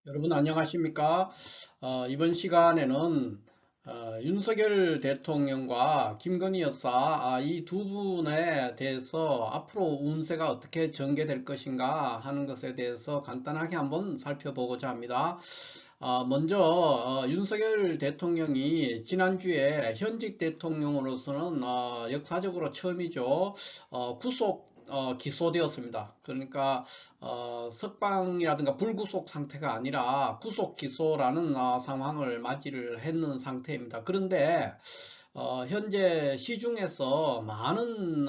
여러분 안녕하십니까? 이번 시간에는 윤석열 대통령과 김건희 여사 이 두 분에 대해서 앞으로 운세가 어떻게 전개될 것인가 하는 것에 대해서 간단하게 한번 살펴보고자 합니다. 먼저 윤석열 대통령이 지난주에 현직 대통령으로서는 역사적으로 처음이죠. 구속 기소되었습니다. 그러니까 석방이라든가 불구속 상태가 아니라 구속 기소라는 상황을 맞이를 했는 상태입니다. 그런데 현재 시중에서 많은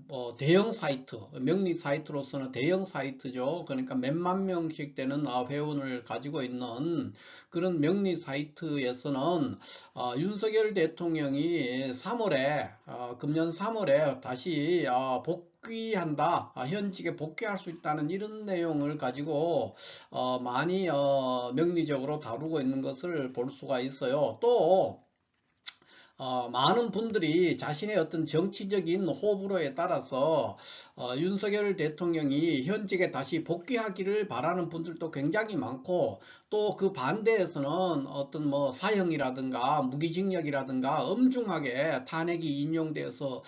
뭐 대형 사이트, 명리 사이트로서는 대형 사이트죠. 그러니까 몇만 명씩 되는 회원을 가지고 있는 그런 명리 사이트에서는 윤석열 대통령이 3월에 금년 3월에 다시 복귀한다, 현직에 복귀할 수 있다는 이런 내용을 가지고 많이 명리적으로 다루고 있는 것을 볼 수가 있어요. 또 많은 분들이 자신의 어떤 정치적인 호불호에 따라서 윤석열 대통령이 현직에 다시 복귀하기를 바라는 분들도 굉장히 많고, 또 그 반대에서는 어떤 뭐 사형이라든가 무기징역이라든가 엄중하게 탄핵이 인용되어서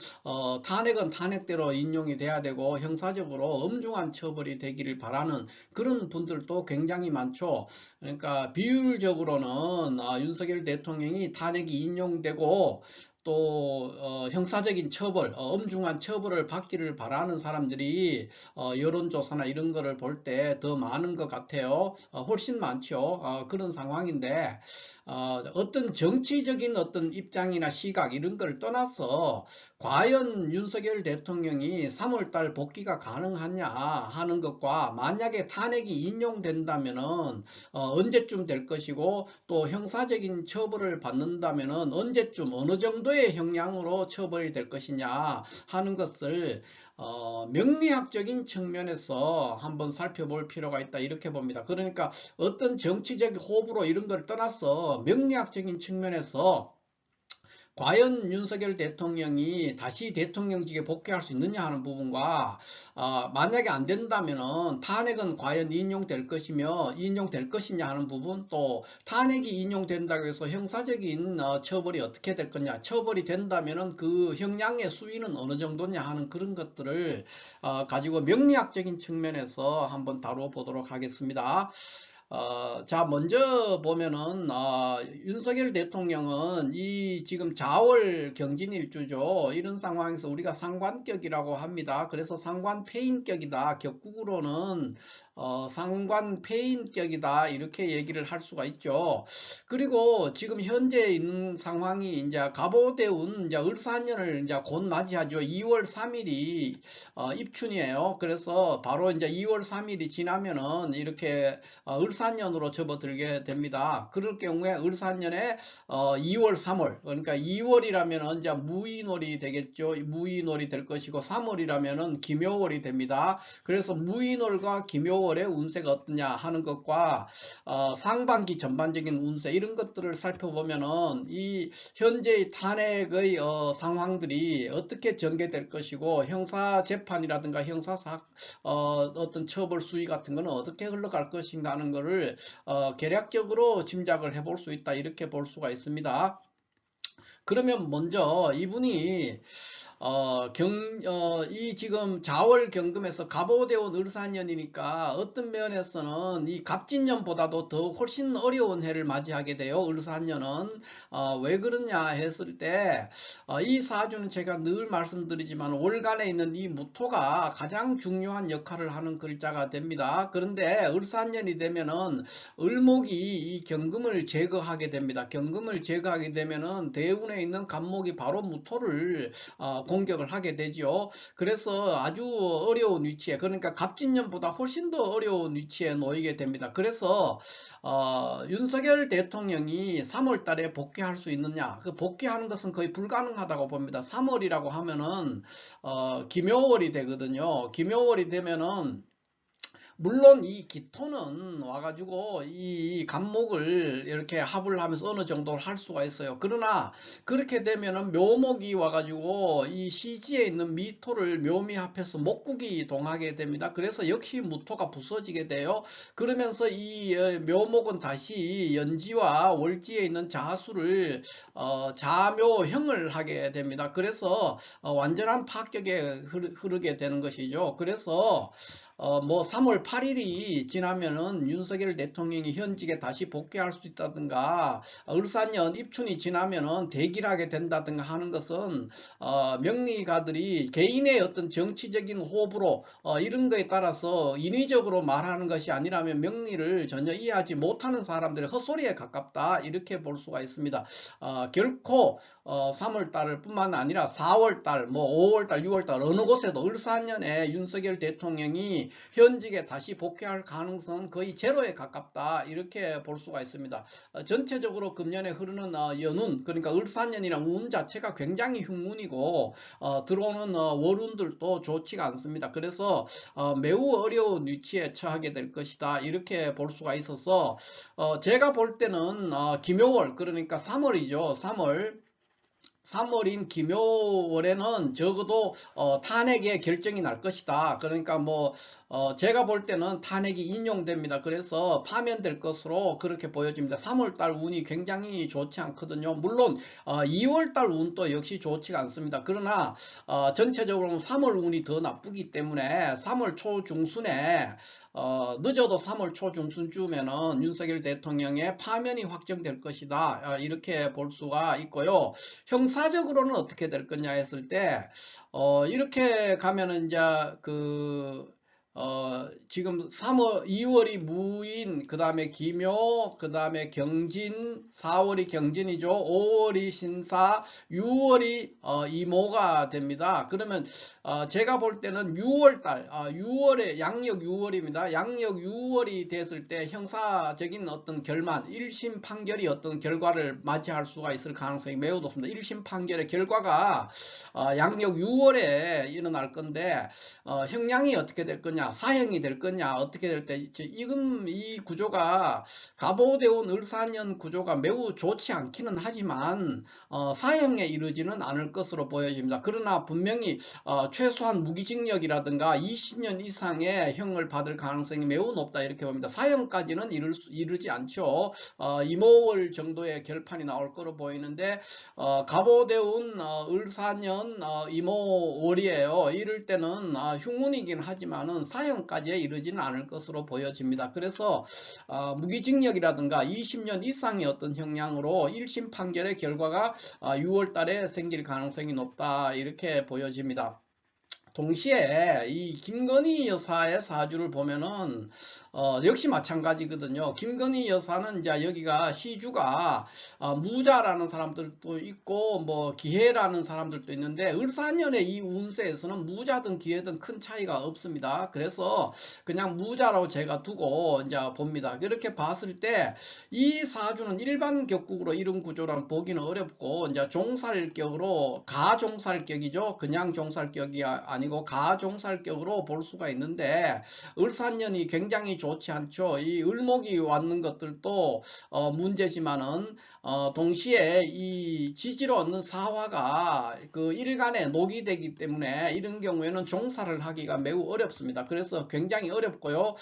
탄핵은 탄핵대로 인용이 돼야 되고 형사적으로 엄중한 처벌이 되기를 바라는 그런 분들도 굉장히 많죠. 그러니까 비율적으로는 윤석열 대통령이 탄핵이 인용되고 또 형사적인 처벌, 엄중한 처벌을 받기를 바라는 사람들이 여론조사나 이런 거를 볼 때 더 많은 것 같아요. 훨씬 많죠. 그런 상황인데 어떤 정치적인 어떤 입장이나 시각 이런 걸 떠나서 과연 윤석열 대통령이 3월달 복귀가 가능하냐 하는 것과, 만약에 탄핵이 인용된다면은 언제쯤 될 것이고, 또 형사적인 처벌을 받는다면은 언제쯤 어느 정도의 형량으로 처벌이 될 것이냐 하는 것을 명리학적인 측면에서 한번 살펴볼 필요가 있다, 이렇게 봅니다. 그러니까 어떤 정치적 호불호 이런 걸 떠나서 명리학적인 측면에서 과연 윤석열 대통령이 다시 대통령직에 복귀할 수 있느냐 하는 부분과, 만약에 안 된다면은 탄핵은 과연 인용될 것이며 인용될 것이냐 하는 부분, 또 탄핵이 인용된다고 해서 형사적인 처벌이 어떻게 될 거냐, 처벌이 된다면은 그 형량의 수위는 어느 정도냐 하는 그런 것들을 가지고 명리학적인 측면에서 한번 다뤄보도록 하겠습니다. 자, 먼저 보면은, 윤석열 대통령은 이 지금 자월 경진일주죠. 이런 상황에서 우리가 상관격이라고 합니다. 그래서 상관폐인격이다. 격국으로는 상관폐인격이다. 이렇게 얘기를 할 수가 있죠. 그리고 지금 현재 있는 상황이 이제 갑오대운 이제 을사년을 이제 곧 맞이하죠. 2월 3일이 입춘이에요. 그래서 바로 이제 2월 3일이 지나면은 이렇게 을사년으로 접어들게 됩니다. 그럴 경우에 을사년에 2월, 3월, 그러니까 2월이라면 이제 무인월이 되겠죠. 무인월이 될 것이고, 3월이라면 기묘월이 됩니다. 그래서 무인월과 기묘월의 운세가 어떠냐 하는 것과 상반기 전반적인 운세 이런 것들을 살펴보면은 이 현재의 탄핵의 상황들이 어떻게 전개될 것이고, 형사 재판이라든가 형사사 어떤 처벌 수위 같은 거는 어떻게 흘러갈 것인가 하는 것을 계략적으로 짐작을 해볼 수 있다, 이렇게 볼 수가 있습니다. 그러면 먼저 이분이 이 지금 자월 경금에서 갑오대온 을사년이니까 어떤 면에서는 이 갑진년보다도 더 훨씬 어려운 해를 맞이하게 돼요. 을사년은 왜 그러냐 했을 때 이 사주는 제가 늘 말씀드리지만 월간에 있는 이 무토가 가장 중요한 역할을 하는 글자가 됩니다. 그런데 을사년이 되면은 을목이 이 경금을 제거하게 됩니다. 경금을 제거하게 되면은 대운에 있는 간목이 바로 무토를 공격을 하게 되죠. 그래서 아주 어려운 위치에, 그러니까 갑진년보다 훨씬 더 어려운 위치에 놓이게 됩니다. 그래서 윤석열 대통령이 3월 달에 복귀할 수 있느냐, 그 복귀하는 것은 거의 불가능하다고 봅니다. 3월이라고 하면은 기묘월이 되거든요. 기묘월이 되면은 물론 이 기토는 와가지고 이 간목을 이렇게 합을 하면서 어느 정도 할 수가 있어요. 그러나 그렇게 되면은 묘목이 와가지고 이 시지에 있는 미토를 묘미 합해서 목국이 동하게 됩니다. 그래서 역시 무토가 부서지게 돼요. 그러면서 이 묘목은 다시 연지와 월지에 있는 자수를 자묘형을 하게 됩니다. 그래서 완전한 파격에 흐르게 되는 것이죠. 그래서 뭐 3월 8일이 지나면은 윤석열 대통령이 현직에 다시 복귀할 수 있다든가 을사년 입춘이 지나면은 대기하게 된다든가 하는 것은 명리가들이 개인의 어떤 정치적인 호불호 이런 거에 따라서 인위적으로 말하는 것이 아니라면 명리를 전혀 이해하지 못하는 사람들의 헛소리에 가깝다 이렇게 볼 수가 있습니다. 결코 3월달 뿐만 아니라 4월달 뭐 5월달 6월달 어느 곳에도 을사년에 윤석열 대통령이 현직에 다시 복귀할 가능성은 거의 제로에 가깝다 이렇게 볼 수가 있습니다. 전체적으로 금년에 흐르는 연운 그러니까 을사년이랑 운 자체가 굉장히 흉운이고 들어오는 월운들도 좋지가 않습니다. 그래서 매우 어려운 위치에 처하게 될 것이다 이렇게 볼 수가 있어서 제가 볼 때는 김효월 그러니까 3월이죠. 3월인 김효월에는 적어도 탄핵의 결정이 날 것이다. 그러니까 뭐 제가 볼 때는 탄핵이 인용됩니다. 그래서 파면될 것으로 그렇게 보여집니다. 3월달 운이 굉장히 좋지 않거든요. 물론 2월달 운도 역시 좋지가 않습니다. 그러나 전체적으로 3월 운이 더 나쁘기 때문에 3월 초중순에 늦어도 3월 초중순쯤에는 윤석열 대통령의 파면이 확정될 것이다. 이렇게 볼 수가 있고요. 형사적으로는 어떻게 될 거냐 했을 때 이렇게 가면은 이제 지금 2월이 무인, 그 다음에 기묘, 그 다음에 경진, 4월이 경진이죠. 5월이 신사, 6월이 이모가 됩니다. 그러면 제가 볼 때는 6월달, 6월에 양력 6월입니다. 양력 6월이 됐을 때 형사적인 어떤 결만, 1심 판결이 어떤 결과를 맞이할 수가 있을 가능성이 매우 높습니다. 1심 판결의 결과가 양력 6월에 일어날 건데 형량이 어떻게 될 거냐, 사형이 될 거냐, 어떻게 될 때 지금 이 구조가 갑오대운 을사년 구조가 매우 좋지 않기는 하지만 사형에 이르지는 않을 것으로 보여집니다. 그러나 분명히 최소한 무기징역이라든가 20년 이상의 형을 받을 가능성이 매우 높다 이렇게 봅니다. 사형까지는 이르지 않죠. 이모월 정도의 결판이 나올 거로 보이는데 갑오대운 을사년 이모월이에요. 이럴 때는 흉운이긴 하지만은 사형까지에 이르지는 않을 것으로 보여집니다. 그래서 무기징역이라든가 20년 이상의 어떤 형량으로 1심 판결의 결과가 6월 달에 생길 가능성이 높다 이렇게 보여집니다. 동시에 이 김건희 여사의 사주를 보면은 역시 마찬가지거든요. 김건희 여사는 이제 여기가 시주가 무자라는 사람들도 있고 뭐 기해라는 사람들도 있는데 을사년의 이 운세에서는 무자든 기해든 큰 차이가 없습니다. 그래서 그냥 무자로 제가 두고 이제 봅니다. 이렇게 봤을 때 이 사주는 일반 격국으로 이런 구조랑 보기는 어렵고 이제 종살격으로 가종살격이죠. 그냥 종살격이 아니고 가종살격으로 볼 수가 있는데 을사년이 굉장히 좋지 않죠. 이 을목이 왔는 것들도 문제지만은 동시에 이 지지로 얻는 사화가 그 일간에 녹이 되기 때문에 이런 경우에는 종사를 하기가 매우 어렵습니다. 그래서 굉장히 어렵고요.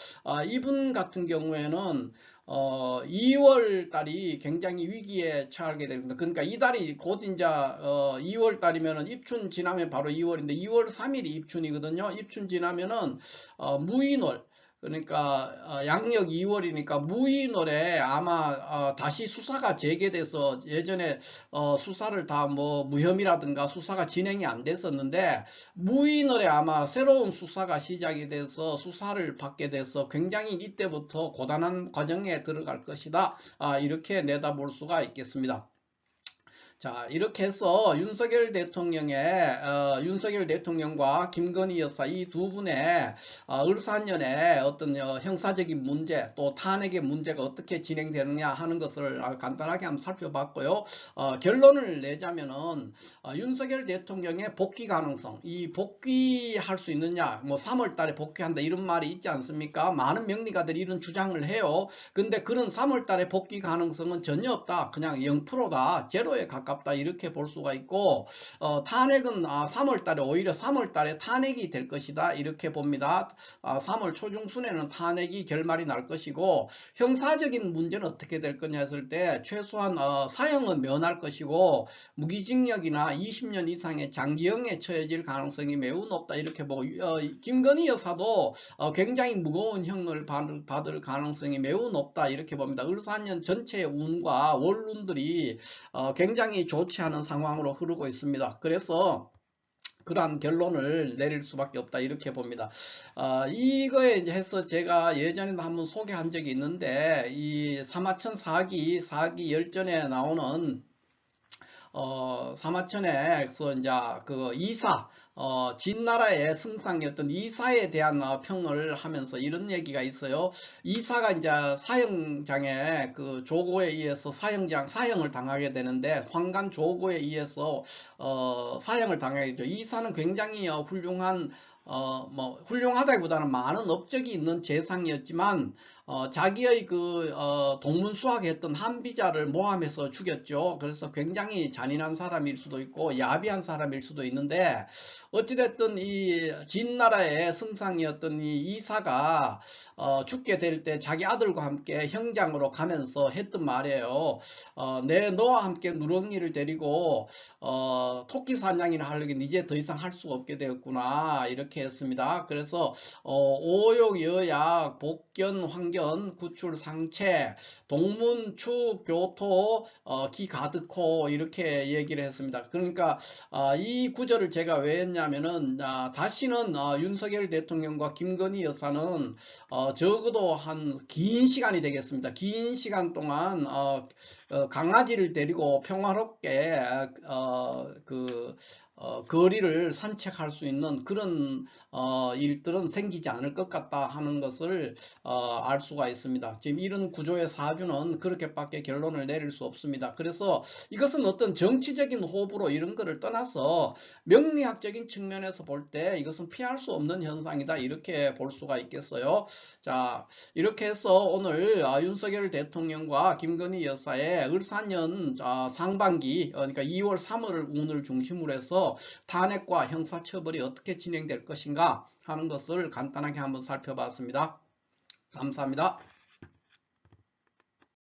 이분 같은 경우에는 2월 달이 굉장히 위기에 처하게 됩니다. 그러니까 이 달이 곧 이제 2월 달이면은 입춘 지나면 바로 2월인데 2월 3일이 입춘이거든요. 입춘 지나면은 무인월 그러니까 양력 2월이니까 무인월에 아마 다시 수사가 재개돼서 예전에 수사를 다 뭐 무혐의라든가 수사가 진행이 안 됐었는데 무인월에 아마 새로운 수사가 시작이 돼서 수사를 받게 돼서 굉장히 이때부터 고단한 과정에 들어갈 것이다. 이렇게 내다볼 수가 있겠습니다. 자, 이렇게 해서 윤석열 대통령과 김건희 여사 이 두 분의 을사년의 어떤 형사적인 문제 또 탄핵의 문제가 어떻게 진행되느냐 하는 것을 간단하게 한번 살펴봤고요. 결론을 내자면은 윤석열 대통령의 복귀 가능성, 이 복귀할 수 있느냐, 뭐 3월 달에 복귀한다 이런 말이 있지 않습니까? 많은 명리가들이 이런 주장을 해요. 근데 그런 3월 달에 복귀 가능성은 전혀 없다. 그냥 0%다. 제로에 가깝다. 이렇게 볼 수가 있고, 탄핵은 3월 달에 오히려 3월 달에 탄핵이 될 것이다. 이렇게 봅니다. 3월 초중순에는 탄핵이 결말이 날 것이고, 형사적인 문제는 어떻게 될 거냐 했을 때 최소한 사형은 면할 것이고 무기징역이나 20년 이상의 장기형에 처해질 가능성이 매우 높다. 이렇게 보고 김건희 여사도 굉장히 무거운 형을 받을 가능성이 매우 높다. 이렇게 봅니다. 을사년 전체의 운과 월운들이 굉장히 좋지 않은 상황으로 흐르고 있습니다. 그래서 그러한 결론을 내릴 수밖에 없다 이렇게 봅니다. 이거에 이제 해서 제가 예전에도 한번 소개한 적이 있는데 이 사마천 사기 열전에 나오는 사마천에서 이제 그 이사 진나라의 승상이었던 이사에 대한 평을 하면서 이런 얘기가 있어요. 이사가 이제 사형장에 그 조고에 의해서 사형을 당하게 되는데 황간 조고에 의해서 사형을 당하게 되죠. 이사는 굉장히 훌륭한 뭐 훌륭하다기보다는 많은 업적이 있는 재상이었지만 자기의 그 동문수학했던 한비자를 모함해서 죽였죠. 그래서 굉장히 잔인한 사람일 수도 있고 야비한 사람일 수도 있는데 어찌됐든 이 진나라의 승상이었던 이 이사가 죽게 될 때 자기 아들과 함께 형장으로 가면서 했던 말이에요. 너와 함께 누렁이를 데리고 토끼 사냥이나 하려긴 이제 더 이상 할 수가 없게 되었구나 이렇게 했습니다. 그래서 오욕 여약 복견 황견 구출 상체 동문추 교토 기가득호 이렇게 얘기를 했습니다. 그러니까 이 구절을 제가 왜 했냐면은 다시는 윤석열 대통령과 김건희 여사는 적어도 한 긴 시간이 되겠습니다. 긴 시간 동안 강아지를 데리고 평화롭게 거리를 산책할 수 있는 그런 일들은 생기지 않을 것 같다 하는 것을 알 수가 있습니다. 지금 이런 구조의 사주는 그렇게밖에 결론을 내릴 수 없습니다. 그래서 이것은 어떤 정치적인 호불호 이런 거를 떠나서 명리학적인 측면에서 볼 때 이것은 피할 수 없는 현상이다 이렇게 볼 수가 있겠어요. 자, 이렇게 해서 오늘 윤석열 대통령과 김건희 여사의 을사년 상반기 그러니까 2월 3월 운을 중심으로 해서 탄핵과 형사처벌이 어떻게 진행될 것인가 하는 것을 간단하게 한번 살펴봤습니다. 감사합니다.